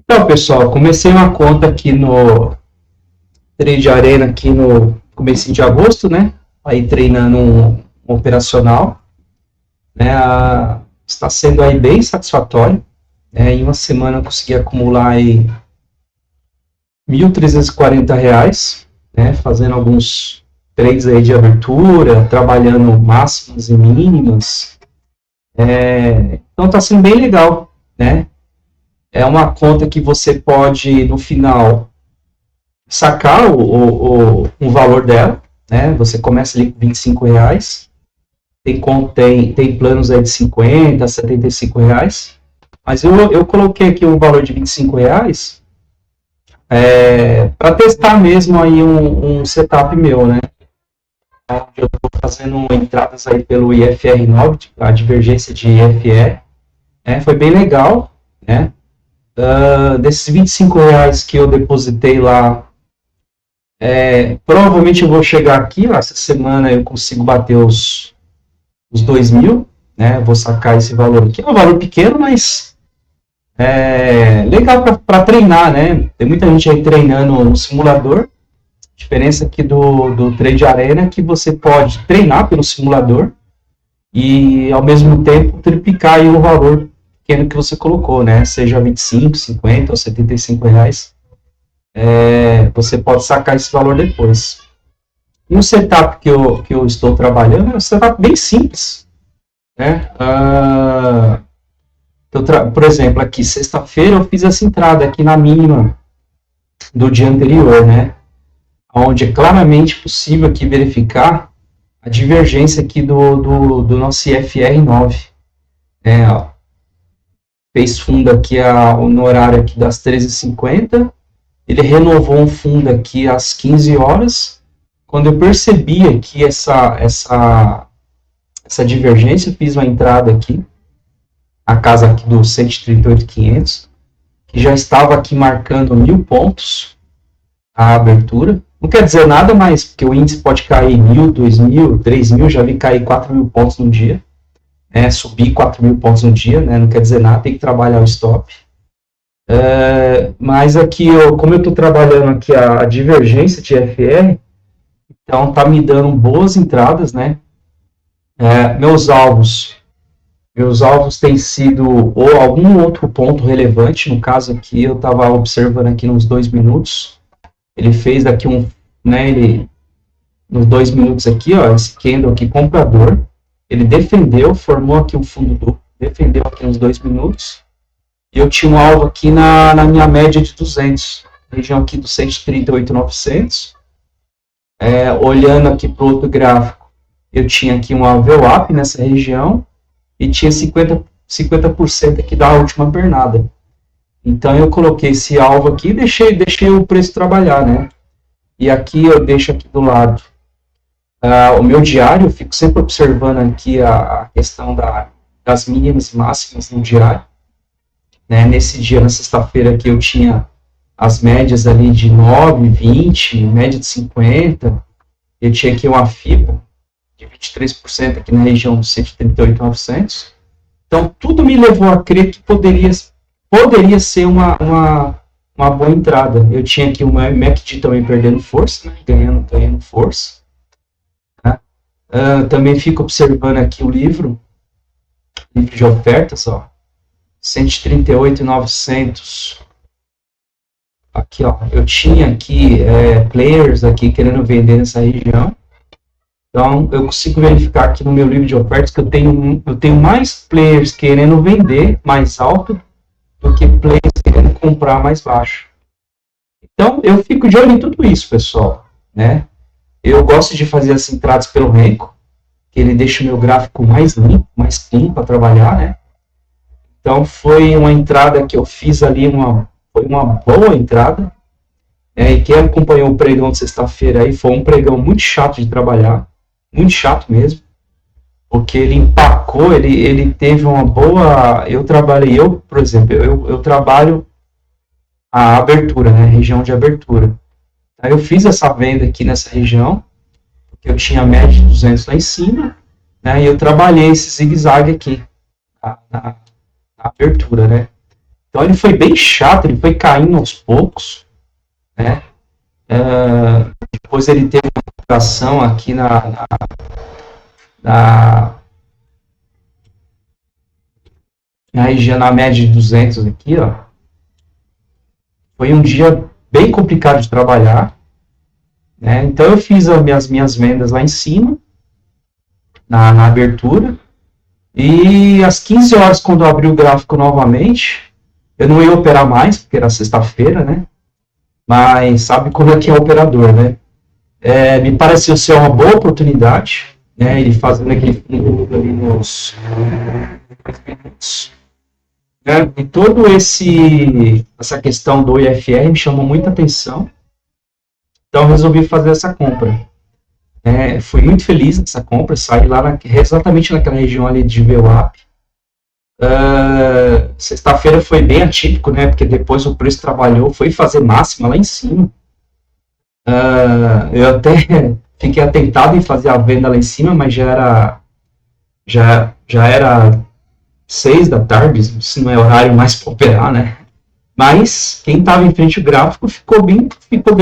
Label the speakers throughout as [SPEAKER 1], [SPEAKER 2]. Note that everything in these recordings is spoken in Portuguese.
[SPEAKER 1] Então, pessoal, comecei uma conta aqui no Trade Arena aqui no começo de agosto, né? Aí treinando um operacional, né? Está sendo aí bem satisfatório. Em uma semana eu consegui acumular aí R$ 1.340, né? Fazendo alguns trades aí de abertura, trabalhando máximas e mínimas. Então está sendo bem legal, né? É uma conta que você pode, no final, sacar o valor dela, né? Você começa ali com R$ 25, tem planos aí de R$ 50, R$ 75, mas eu coloquei aqui o valor de R$ 25 para testar mesmo aí um setup meu, né? Eu estou fazendo entradas aí pelo IFR9, a divergência de IFR, foi bem legal, né? Desses R$ 25 que eu depositei lá, provavelmente eu vou chegar aqui, ó, essa semana eu consigo bater os 2.000, né? Vou sacar esse valor aqui. É um valor pequeno, mas legal para treinar, né? Tem muita gente aí treinando no simulador. A diferença aqui do Trade Arena é que você pode treinar pelo simulador e, ao mesmo tempo, triplicar aí o valor pequeno que você colocou, né? Seja 25, 50 ou R$ 75. Você pode sacar esse valor depois. E o setup que eu estou trabalhando é um setup bem simples, né? Por exemplo, aqui, sexta-feira eu fiz essa entrada aqui na mínima do dia anterior, né? Onde é claramente possível aqui verificar a divergência aqui do nosso IFR9. Ó, fez fundo aqui no horário aqui das 13h50, ele renovou um fundo aqui às 15 horas. Quando eu percebi aqui essa divergência, eu fiz uma entrada aqui, a casa aqui do 138.500, que já estava aqui marcando 1.000 pontos a abertura. Não quer dizer nada, mas porque o índice pode cair 1.000, 2.000, 3.000, já vi cair 4.000 pontos no dia, subir 4.000 pontos no dia, né? Não quer dizer nada, tem que trabalhar o stop. Mas aqui, como eu estou trabalhando aqui a divergência de FR, então tá me dando boas entradas, né? Meus alvos têm sido ou algum outro ponto relevante. No caso aqui, eu estava observando aqui nos 2 minutos, ele fez aqui nos 2 minutos aqui, ó, esse candle aqui comprador, ele defendeu, formou aqui um fundo duplo, defendeu aqui nos 2 minutos, e eu tinha um alvo aqui na minha média de 200, região aqui do 138.900. Olhando aqui para o outro gráfico, eu tinha aqui um alvo up nessa região, e tinha 50% aqui da última pernada. Então eu coloquei esse alvo aqui e deixei o preço trabalhar, né? E aqui eu deixo aqui do lado o meu diário, eu fico sempre observando aqui a questão das mínimas e máximas no diário. Né? Nesse dia, na sexta-feira, aqui eu tinha as médias ali de 9, 20, média de 50. Eu tinha aqui uma FIBA de 23% aqui na região dos 138.900. Então, tudo me levou a crer que poderia ser uma boa entrada. Eu tinha aqui o MACD também perdendo força, né? ganhando força. Né? Também fico observando aqui o livro de ofertas, ó, 138.900. Aqui, ó, eu tinha aqui players aqui querendo vender nessa região. Então, eu consigo verificar aqui no meu livro de ofertas que eu tenho mais players querendo vender mais alto do que players querendo comprar mais baixo. Então, eu fico de olho em tudo isso, pessoal, né? Eu gosto de fazer as entradas pelo Renko, que ele deixa o meu gráfico mais limpo, mais clean para trabalhar, né? Então, foi uma entrada que eu fiz ali, foi uma boa entrada. E quem acompanhou o pregão de sexta-feira aí, foi um pregão muito chato de trabalhar, muito chato mesmo, porque ele empacou, ele teve uma boa... Por exemplo, eu trabalho a abertura, né, região de abertura. Aí eu fiz essa venda aqui nessa região, porque eu tinha média de 200 lá em cima, né, e eu trabalhei esse zigue-zague aqui, na abertura, né. Então ele foi bem chato, ele foi caindo aos poucos, né? Depois ele teve uma alteração aqui na, na região, na média de 200 aqui, ó. Foi um dia bem complicado de trabalhar, né? Então eu fiz as minhas vendas lá em cima, na abertura, e às 15 horas, quando eu abri o gráfico novamente, eu não ia operar mais, porque era sexta-feira, né? Mas sabe como é que é o operador, né? Me pareceu ser uma boa oportunidade, né? Ele fazendo aquele fundo ali nos minutos. Né? E todo essa questão do IFR me chamou muita atenção, então eu resolvi fazer essa compra. Fui muito feliz nessa compra, saí lá exatamente naquela região ali de VWAP. Sexta-feira foi bem atípico, né? Porque depois o preço trabalhou, foi fazer máxima lá em cima. Eu até fiquei atentado em fazer a venda lá em cima, mas já era 6 da tarde, se não é horário mais para operar, né? Mas quem estava em frente ao gráfico ficou bem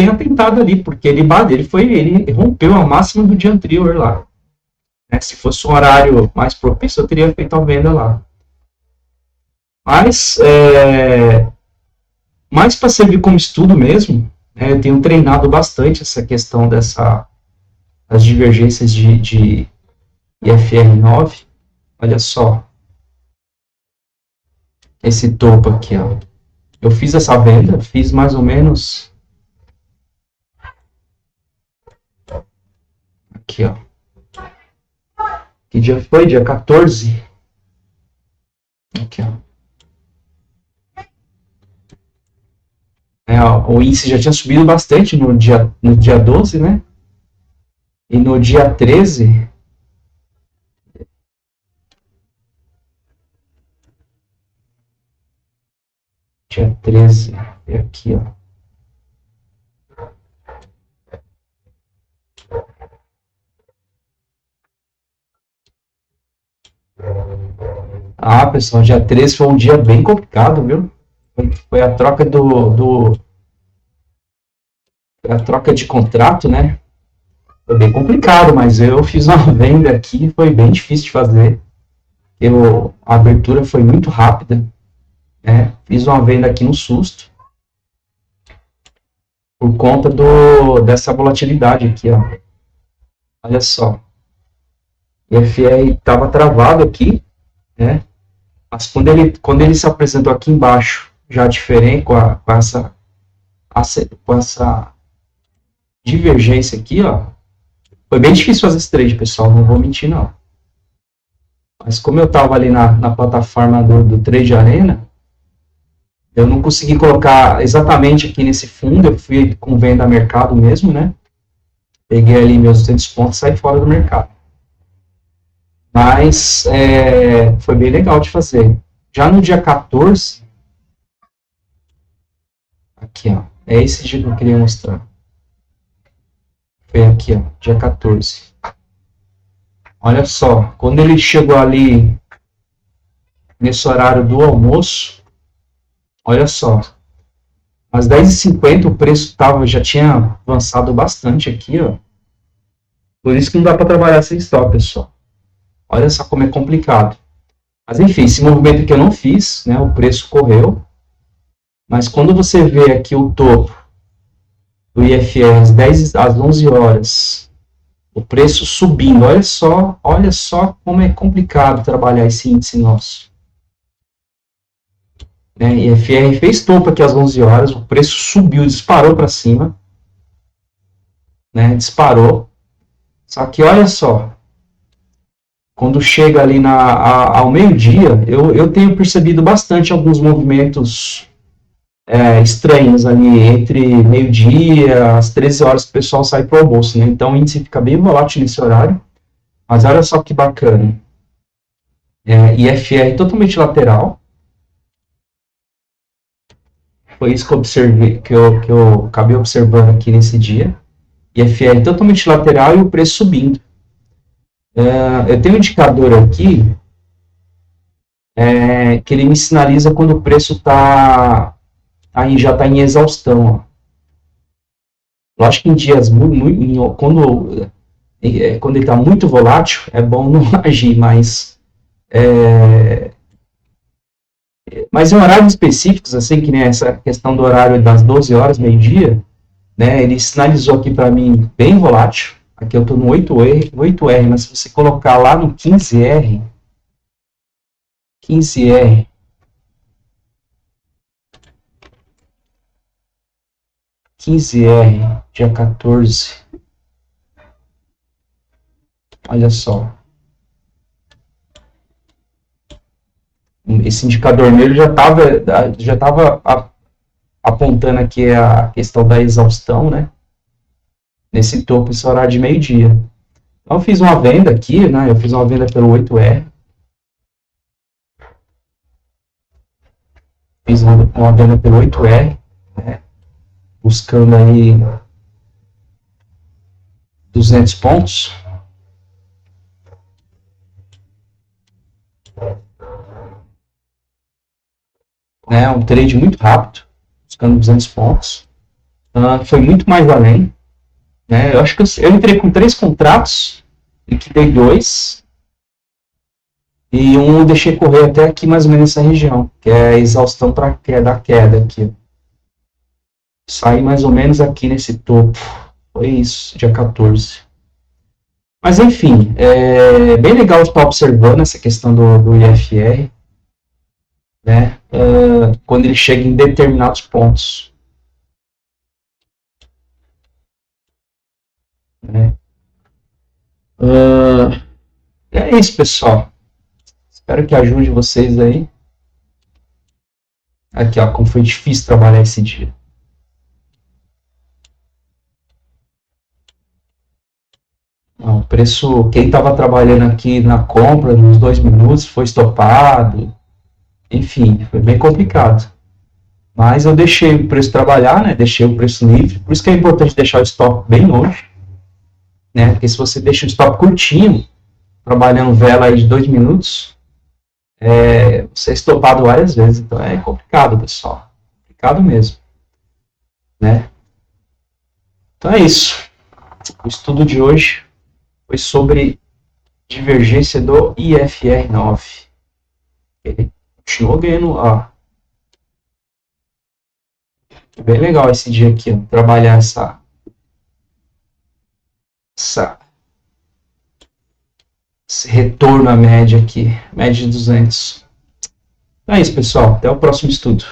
[SPEAKER 1] atentado ali, porque ele rompeu a máxima do dia anterior lá. Né? Se fosse um horário mais propício, eu teria feito a venda lá. Mas, mais para servir como estudo mesmo, né, eu tenho treinado bastante essa questão das divergências de IFR9. Olha só. Esse topo aqui, ó. Eu fiz essa venda, fiz mais ou menos aqui, ó. Que dia foi? Dia 14. Aqui, ó. O índice já tinha subido bastante no dia 12, né? E no dia 13... Dia 13, é aqui, ó. Pessoal, dia 13 foi um dia bem complicado, viu? Foi a troca a troca de contrato, né? Foi bem complicado, mas eu fiz uma venda aqui, foi bem difícil de fazer. A abertura foi muito rápida. Fiz uma venda aqui no susto por conta dessa volatilidade aqui, ó. Olha só, o IFR estava travado aqui, né? Mas quando ele se apresentou aqui embaixo, já diferente com essa divergência aqui, ó, foi bem difícil fazer esse trade, pessoal, não vou mentir não. Mas como eu estava ali na plataforma do Trade Arena, eu não consegui colocar exatamente aqui nesse fundo, eu fui com venda a mercado mesmo, né? Peguei ali meus 200 pontos e saí fora do mercado. Mas foi bem legal de fazer. Já no dia 14, aqui, ó, é esse dia que eu queria mostrar. Foi aqui, ó, dia 14. Olha só, quando ele chegou ali nesse horário do almoço, olha só, às 10h50 o preço já tinha avançado bastante aqui, ó. Por isso que não dá para trabalhar sem stop, pessoal. Olha só como é complicado. Mas enfim, esse movimento que eu não fiz, né, o preço correu. Mas quando você vê aqui o topo do IFR às 11 horas, o preço subindo, olha só como é complicado trabalhar esse índice nosso. IFR fez topo aqui às 11 horas, o preço subiu, disparou para cima, né, disparou. Só que olha só, quando chega ali ao meio-dia, eu tenho percebido bastante alguns movimentos estranhos ali entre meio-dia, às 13 horas que o pessoal sai para o almoço, né? Então o índice fica bem volátil nesse horário, mas olha só que bacana. IFR totalmente lateral. Foi isso que eu observei, que eu acabei observando aqui nesse dia. IFR totalmente lateral e o preço subindo. Eu tenho um indicador aqui, que ele me sinaliza quando o preço já está em exaustão. Ó. Lógico que em dias quando ele está muito volátil, é bom não agir, mas em horários específicos, assim, que nem essa questão do horário das 12 horas, meio-dia, né, ele sinalizou aqui para mim bem volátil. Aqui eu estou no 8R, mas se você colocar lá no 15R, 15R, dia 14, olha só. Esse indicador nele já estava apontando aqui a questão da exaustão, né? Nesse topo, esse horário de meio-dia. Então, eu fiz uma venda aqui, né? Eu fiz uma venda pelo 8R. Fiz uma venda pelo 8R, né? Buscando aí 200 pontos. Né? Um trade muito rápido, buscando 200 pontos. Foi muito mais além. Né? Eu acho que eu entrei com 3 contratos, liquidei 2, e um eu deixei correr até aqui mais ou menos nessa região, que é a exaustão para da queda aqui. Saí mais ou menos aqui nesse topo. Foi isso, dia 14. Mas enfim, é bem legal estar observando essa questão do IFR, né? Quando ele chega em determinados pontos. Né? É isso, pessoal. Espero que ajude vocês aí. Aqui, ó, como foi difícil trabalhar esse dia. O preço, quem estava trabalhando aqui na compra, nos 2 minutos, foi estopado. Enfim, foi bem complicado. Mas eu deixei o preço trabalhar, né? Deixei o preço livre. Por isso que é importante deixar o stop bem longe. Né? Porque se você deixa o stop curtinho, trabalhando vela aí de 2 minutos, você é estopado várias vezes. Então é complicado, pessoal. Complicado mesmo. Né? Então é isso. O estudo de hoje foi sobre divergência do IFR9. Ele continuou ganhando. Ó. Bem legal esse dia aqui, ó, trabalhar esse retorno à média aqui, média de 200. Então é isso, pessoal. Até o próximo estudo.